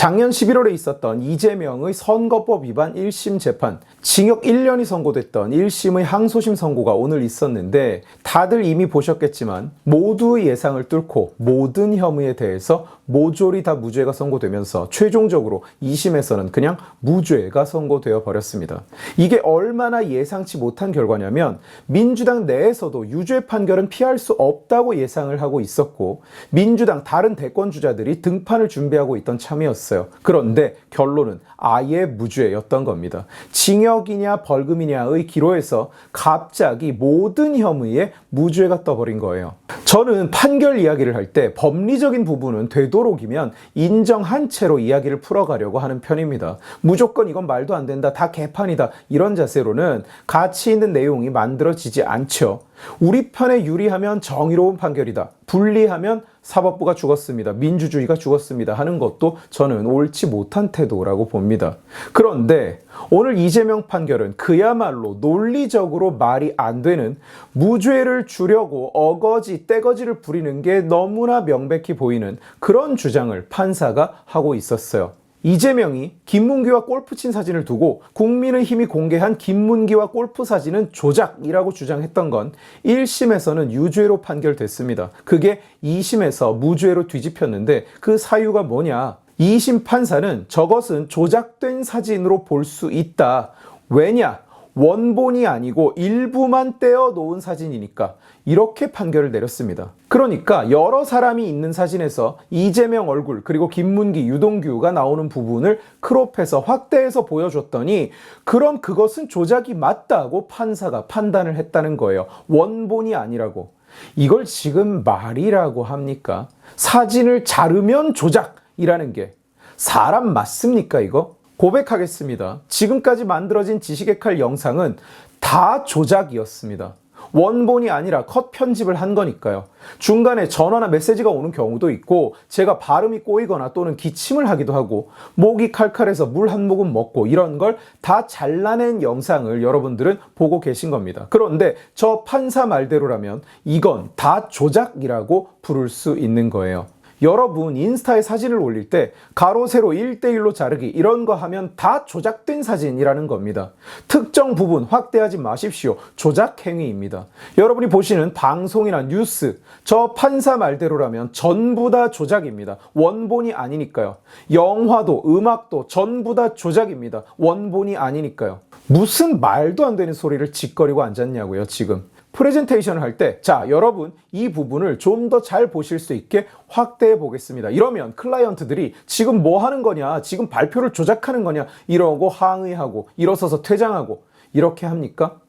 작년 11월에 있었던 이재명의 선거법 위반 1심 재판, 징역 1년이 선고됐던 1심의 항소심 선고가 오늘 있었는데 다들 이미 보셨겠지만 모두의 예상을 뚫고 모든 혐의에 대해서 모조리 다 무죄가 선고되면서 최종적으로 2심에서는 그냥 무죄가 선고되어 버렸습니다. 이게 얼마나 예상치 못한 결과냐면 민주당 내에서도 유죄 판결은 피할 수 없다고 예상을 하고 있었고 민주당 다른 대권주자들이 등판을 준비하고 있던 참이었어요. 그런데 결론은 아예 무죄였던 겁니다. 징역이냐 벌금이냐의 기로에서 갑자기 모든 혐의에 무죄가 떠버린 거예요. 저는 판결 이야기를 할 때 법리적인 부분은 되도록이면 인정한 채로 이야기를 풀어가려고 하는 편입니다. 무조건 이건 말도 안 된다, 다 개판이다 이런 자세로는 가치 있는 내용이 만들어지지 않죠. 우리 편에 유리하면 정의로운 판결이다, 불리하면 사법부가 죽었습니다, 민주주의가 죽었습니다 하는 것도 저는 옳지 못한 태도라고 봅니다. 그런데 오늘 이재명 판결은 그야말로 논리적으로 말이 안 되는, 무죄를 주려고 어거지 떼거지를 부리는 게 너무나 명백히 보이는 그런 주장을 판사가 하고 있었어요. 이재명이 김문기와 골프 친 사진을 두고 국민의힘이 공개한 김문기와 골프 사진은 조작이라고 주장했던 건 1심에서는 유죄로 판결됐습니다. 그게 2심에서 무죄로 뒤집혔는데 그 사유가 뭐냐? 2심 판사는 저것은 조작된 사진으로 볼 수 있다. 왜냐? 원본이 아니고 일부만 떼어 놓은 사진이니까, 이렇게 판결을 내렸습니다. 그러니까 여러 사람이 있는 사진에서 이재명 얼굴 그리고 김문기, 유동규가 나오는 부분을 크롭해서 확대해서 보여줬더니 그럼 그것은 조작이 맞다고 판사가 판단을 했다는 거예요. 원본이 아니라고. 이걸 지금 말이라고 합니까? 사진을 자르면 조작이라는 게 사람 맞습니까 이거? 고백하겠습니다. 지금까지 만들어진 지식의 칼 영상은 다 조작이었습니다. 원본이 아니라 컷 편집을 한 거니까요. 중간에 전화나 메시지가 오는 경우도 있고 제가 발음이 꼬이거나 또는 기침을 하기도 하고 목이 칼칼해서 물 한 모금 먹고 이런 걸 다 잘라낸 영상을 여러분들은 보고 계신 겁니다. 그런데 저 판사 말대로라면 이건 다 조작이라고 부를 수 있는 거예요. 여러분 인스타에 사진을 올릴 때 가로 세로 1대1로 자르기 이런 거 하면 다 조작된 사진이라는 겁니다. 특정 부분 확대하지 마십시오. 조작 행위입니다. 여러분이 보시는 방송이나 뉴스, 저 판사 말대로라면 전부 다 조작입니다. 원본이 아니니까요. 영화도 음악도 전부 다 조작입니다. 원본이 아니니까요. 무슨 말도 안 되는 소리를 짓거리고 앉았냐고요 지금. 프레젠테이션을 할 때, 자, 여러분 이 부분을 좀 더 잘 보실 수 있게 확대해 보겠습니다. 이러면 클라이언트들이 지금 뭐 하는 거냐, 지금 발표를 조작하는 거냐 이러고 항의하고 일어서서 퇴장하고 이렇게 합니까?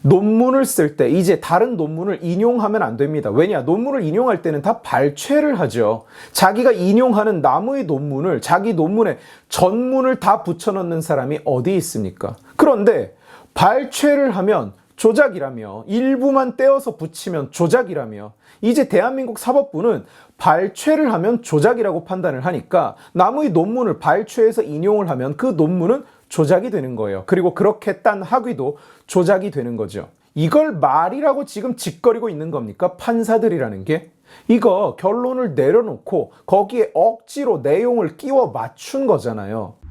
논문을 쓸 때 이제 다른 논문을 인용하면 안 됩니다. 왜냐? 논문을 인용할 때는 다 발췌를 하죠. 자기가 인용하는 남의 논문을 자기 논문에 전문을 다 붙여넣는 사람이 어디 있습니까? 그런데 발췌를 하면 조작이라며, 일부만 떼어서 붙이면 조작이라며, 이제 대한민국 사법부는 발췌를 하면 조작이라고 판단을 하니까 남의 논문을 발췌해서 인용을 하면 그 논문은 조작이 되는 거예요. 그리고 그렇게 딴 학위도 조작이 되는 거죠. 이걸 말이라고 지금 짓거리고 있는 겁니까? 판사들이라는 게? 이거 결론을 내려놓고 거기에 억지로 내용을 끼워 맞춘 거잖아요.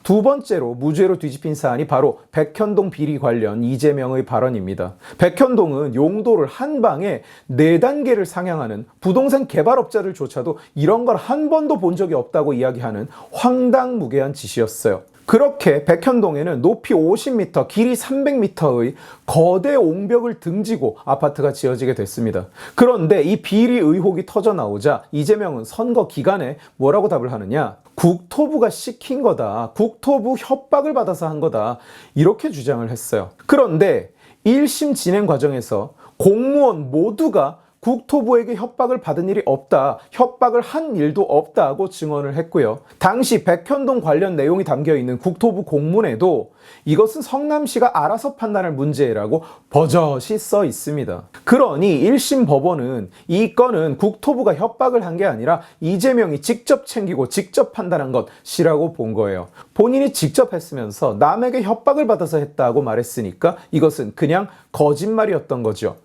두 번째로 무죄로 뒤집힌 사안이 바로 백현동 비리 관련 이재명의 발언입니다. 백현동은 용도를 한 방에 4단계를 상향하는, 부동산 개발업자들조차도 이런 걸 한 번도 본 적이 없다고 이야기하는 황당무계한 짓이었어요. 그렇게 백현동에는 높이 50m, 길이 300m의 거대 옹벽을 등지고 아파트가 지어지게 됐습니다. 그런데 이 비리 의혹이 터져나오자 이재명은 선거 기간에 뭐라고 답을 하느냐? 국토부가 시킨 거다. 국토부 협박을 받아서 한 거다. 이렇게 주장을 했어요. 그런데 1심 진행 과정에서 공무원 모두가 국토부에게 협박을 받은 일이 없다, 협박을 한 일도 없다고 증언을 했고요. 당시 백현동 관련 내용이 담겨있는 국토부 공문에도 이것은 성남시가 알아서 판단할 문제라고 버젓이 써 있습니다. 그러니 1심 법원은 이 건은 국토부가 협박을 한 게 아니라 이재명이 직접 챙기고 직접 판단한 것이라고 본 거예요. 본인이 직접 했으면서 남에게 협박을 받아서 했다고 말했으니까 이것은 그냥 거짓말이었던 거죠.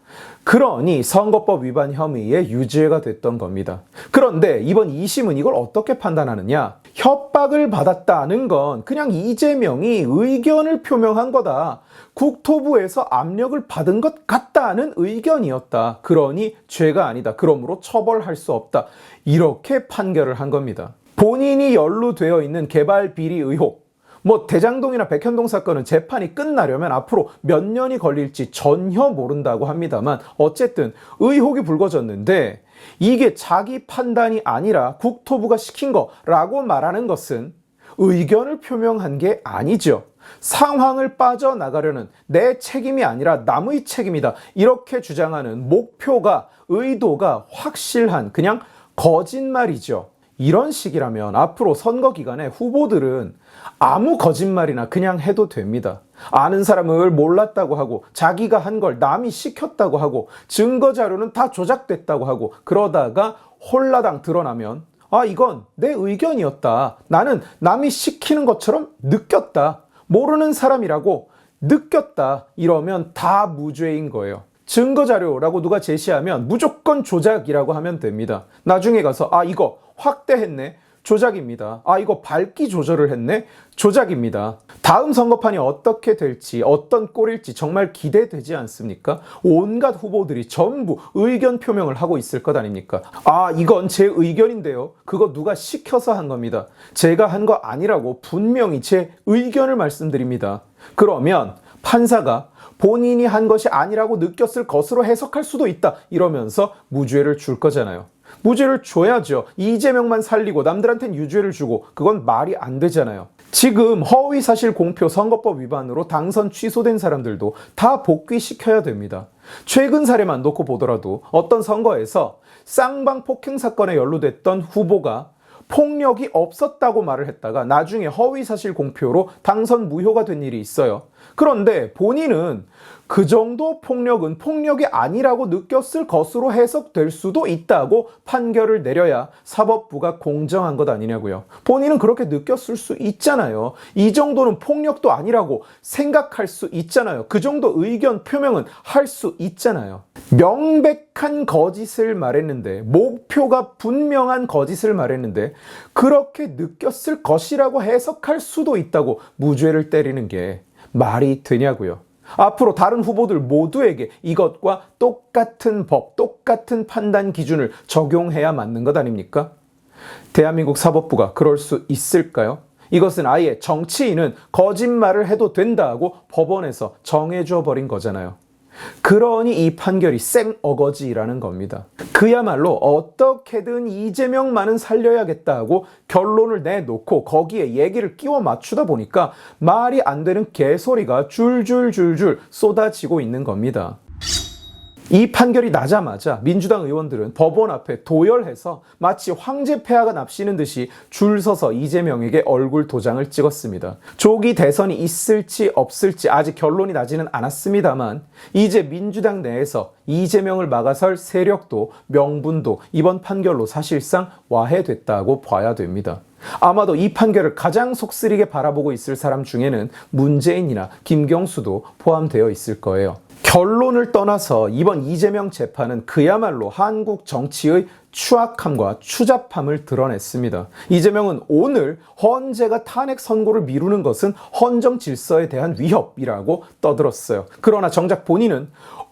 그러니 선거법 위반 혐의의 유죄가 됐던 겁니다. 그런데 이번 2심은 이걸 어떻게 판단하느냐? 협박을 받았다는 건 그냥 이재명이 의견을 표명한 거다. 국토부에서 압력을 받은 것 같다는 의견이었다. 그러니 죄가 아니다. 그러므로 처벌할 수 없다. 이렇게 판결을 한 겁니다. 본인이 연루되어 있는 개발 비리 의혹, 대장동이나 백현동 사건은 재판이 끝나려면 앞으로 몇 년이 걸릴지 전혀 모른다고 합니다만 어쨌든 의혹이 불거졌는데 이게 자기 판단이 아니라 국토부가 시킨 거라고 말하는 것은 의견을 표명한 게 아니죠. 상황을 빠져나가려는 내 책임이 아니라 남의 책임이다. 이렇게 주장하는 목표가, 의도가 확실한 그냥 거짓말이죠. 이런 식이라면 앞으로 선거 기간에 후보들은 아무 거짓말이나 그냥 해도 됩니다. 아는 사람을 몰랐다고 하고 자기가 한 걸 남이 시켰다고 하고 증거 자료는 다 조작됐다고 하고 그러다가 홀라당 드러나면 이건 내 의견이었다. 나는 남이 시키는 것처럼 느꼈다. 모르는 사람이라고 느꼈다. 이러면 다 무죄인 거예요. 증거자료라고 누가 제시하면 무조건 조작이라고 하면 됩니다. 나중에 가서 이거 확대했네. 조작입니다. 이거 밝기 조절을 했네. 조작입니다. 다음 선거판이 어떻게 될지 어떤 꼴일지 정말 기대되지 않습니까? 온갖 후보들이 전부 의견 표명을 하고 있을 것 아닙니까? 이건 제 의견인데요. 그거 누가 시켜서 한 겁니다. 제가 한 거 아니라고 분명히 제 의견을 말씀드립니다. 그러면 판사가 본인이 한 것이 아니라고 느꼈을 것으로 해석할 수도 있다. 이러면서 무죄를 줄 거잖아요. 무죄를 줘야죠. 이재명만 살리고 남들한텐 유죄를 주고 그건 말이 안 되잖아요. 지금 허위사실 공표 선거법 위반으로 당선 취소된 사람들도 다 복귀시켜야 됩니다. 최근 사례만 놓고 보더라도 어떤 선거에서 쌍방 폭행 사건에 연루됐던 후보가 폭력이 없었다고 말을 했다가 나중에 허위사실 공표로 당선 무효가 된 일이 있어요. 그런데 본인은 그 정도 폭력은 폭력이 아니라고 느꼈을 것으로 해석될 수도 있다고 판결을 내려야 사법부가 공정한 것 아니냐고요. 본인은 그렇게 느꼈을 수 있잖아요. 이 정도는 폭력도 아니라고 생각할 수 있잖아요. 그 정도 의견 표명은 할 수 있잖아요. 명백한 거짓을 말했는데, 목표가 분명한 거짓을 말했는데 그렇게 느꼈을 것이라고 해석할 수도 있다고 무죄를 때리는 게 말이 되냐고요. 앞으로 다른 후보들 모두에게 이것과 똑같은 법, 똑같은 판단 기준을 적용해야 맞는 것 아닙니까? 대한민국 사법부가 그럴 수 있을까요? 이것은 아예 정치인은 거짓말을 해도 된다고 법원에서 정해줘 버린 거잖아요. 그러니 이 판결이 생어거지라는 겁니다. 그야말로 어떻게든 이재명만은 살려야겠다고 결론을 내놓고 거기에 얘기를 끼워 맞추다 보니까 말이 안 되는 개소리가 줄줄줄줄 쏟아지고 있는 겁니다. 이 판결이 나자마자 민주당 의원들은 법원 앞에 도열해서 마치 황제폐하가 납치는 듯이 줄 서서 이재명에게 얼굴 도장을 찍었습니다. 조기 대선이 있을지 없을지 아직 결론이 나지는 않았습니다만 이제 민주당 내에서 이재명을 막아설 세력도 명분도 이번 판결로 사실상 와해됐다고 봐야 됩니다. 아마도 이 판결을 가장 속쓰리게 바라보고 있을 사람 중에는 문재인이나 김경수도 포함되어 있을 거예요. 결론을 떠나서 이번 이재명 재판은 그야말로 한국 정치의 추악함과 추잡함을 드러냈습니다. 이재명은 오늘 헌재가 탄핵 선고를 미루는 것은 헌정 질서에 대한 위협이라고 떠들었어요. 그러나 정작 본인은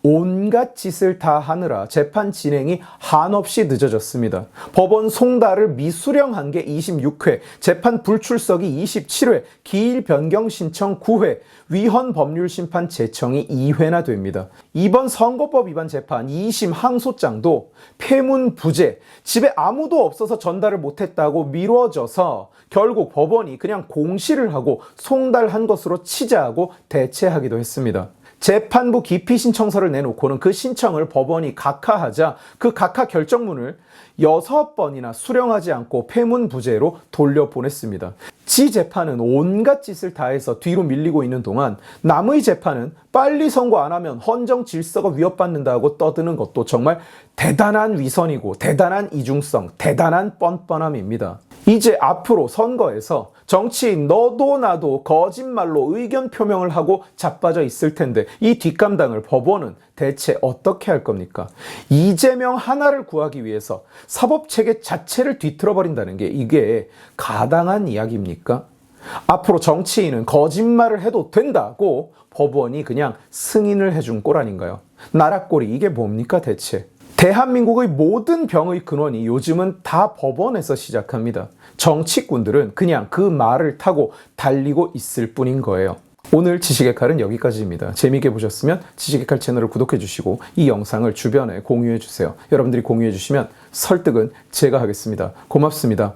온갖 짓을 다 하느라 재판 진행이 한없이 늦어졌습니다. 법원 송달을 미수령한 게 26회, 재판 불출석이 27회, 기일 변경 신청 9회, 위헌 법률 심판 제청이 2회나 됩니다. 이번 선거법 위반 재판 2심 항소장도 폐문 부재, 집에 아무도 없어서 전달을 못했다고 미뤄져서 결국 법원이 그냥 공시를 하고 송달한 것으로 치자하고 대체하기도 했습니다. 재판부 기피 신청서를 내놓고는 그 신청을 법원이 각하하자 그 각하 결정문을 6번이나 수령하지 않고 폐문부재로 돌려보냈습니다. 지 재판은 온갖 짓을 다해서 뒤로 밀리고 있는 동안 남의 재판은 빨리 선고 안 하면 헌정 질서가 위협받는다고 떠드는 것도 정말 대단한 위선이고 대단한 이중성, 대단한 뻔뻔함입니다. 이제 앞으로 선거에서 정치인 너도 나도 거짓말로 의견 표명을 하고 자빠져 있을 텐데 이 뒷감당을 법원은 대체 어떻게 할 겁니까? 이재명 하나를 구하기 위해서 사법체계 자체를 뒤틀어버린다는 게 이게 가당한 이야기입니까? 앞으로 정치인은 거짓말을 해도 된다고 법원이 그냥 승인을 해준 꼴 아닌가요? 나라꼴이 이게 뭡니까 대체? 대한민국의 모든 병의 근원이 요즘은 다 법원에서 시작합니다. 정치꾼들은 그냥 그 말을 타고 달리고 있을 뿐인 거예요. 오늘 지식의 칼은 여기까지입니다. 재미있게 보셨으면 지식의 칼 채널을 구독해 주시고 이 영상을 주변에 공유해 주세요. 여러분들이 공유해 주시면 설득은 제가 하겠습니다. 고맙습니다.